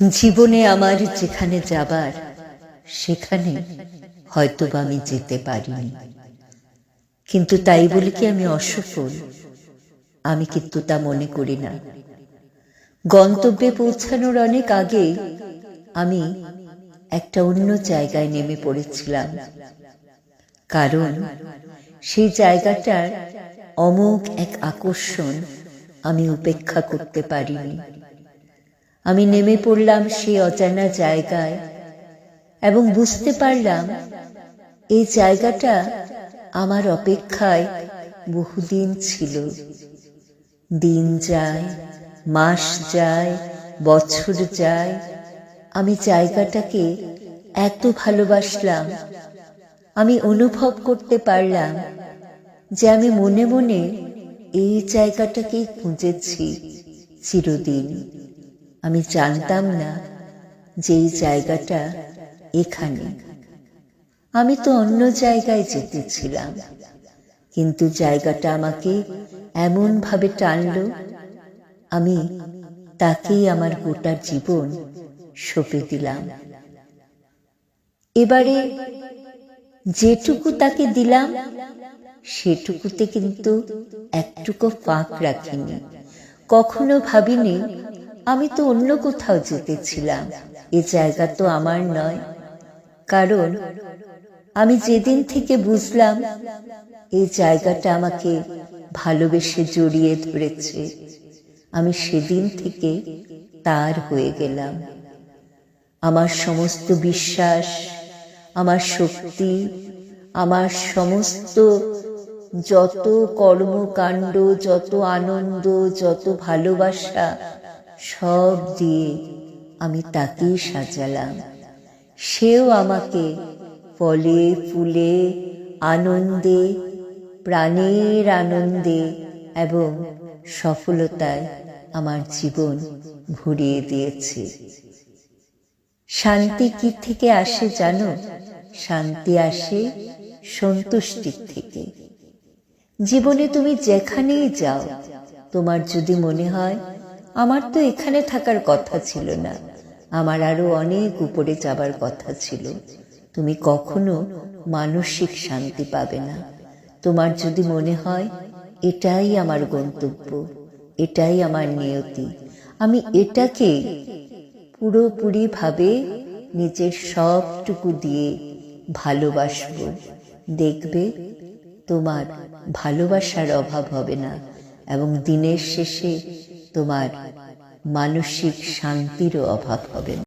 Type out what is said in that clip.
জীবনে আমার যেখানে যাবার সেখানে হয়তোবা আমি যেতে পারিনি, কিন্তু তাই বলে কি আমি অসফল? আমি কিন্তু তা মনে করি না। গন্তব্যে পৌঁছানোর অনেক আগে আমি একটা অন্য জায়গায় নেমে পড়েছিলাম, কারণ সেই জায়গাটার অমোঘ এক আকর্ষণ আমি উপেক্ষা করতে পারিনি। আমি নেমে পড়লাম সেই অজানা জায়গায় এবং বুঝতে পারলাম এই জায়গাটা আমার অপেক্ষায় বহুদিন ছিল। দিন যায়, মাস যায়, বছর যায়, আমি জায়গাটাকে এত ভালোবাসলাম। আমি অনুভব করতে পারলাম যে আমি মনে মনে এই জায়গাটাকেই খুঁজেছি চিরদিন। আমি জানতাম না যে এই জায়গাটা এখানে। আমি তো অন্য জায়গায় যেতেছিলাম, কিন্তু জায়গাটা আমাকে এমন ভাবে টানল, আমি তাকেই আমার গোটা জীবন সঁপে দিলাম। এবারে যেটুকু তাকে দিলাম সেটুকুতে কিন্তু একটুকু ফাঁক রাখিনি। কখনো ভাবিনি আমি তো অন্য কোথাও যেতেছিলাম, এ জায়গা তো আমার নয়। কারণ আমি যেদিন থেকে বুঝলাম এই জায়গাটা আমাকে ভালোবেসে জড়িয়ে ধরেছে, আমি সেদিন থেকে তার হয়ে গেলাম। আমার সমস্ত বিশ্বাস, আমার শক্তি, আমার সমস্ত যত কর্মকাণ্ড, যত আনন্দ, যত ভালোবাসা, সব দিয়ে আমি তাকেই সাজালাম। সেও আমাকে ফলে ফুলে আনন্দে, প্রাণের আনন্দে এবং সফলতায় আমার জীবন ভরিয়ে দিয়েছে। শান্তি কি থেকে আসে জানো? শান্তি আসে সন্তুষ্টির থেকে। জীবনে তুমি যেখানেই যাও, তোমার যদি মনে হয় আমার তো এখানে থাকার কথা ছিল না, আমার আরো অনেক উপরে যাবার কথা ছিল, তুমি কখনো মানসিক শান্তি পাবে না। তোমার যদি মনে হয় এটাই আমার গন্তব্য, এটাই আমার নিয়তি, আমি এটাকে পুরোপুরি ভাবে নিজের সবটুকু দিয়ে ভালোবাসবো, দেখবে তোমার ভালোবাসার অভাব হবে না এবং দিনের শেষে তোমার মানসিক শান্তিরও অভাব হবে না।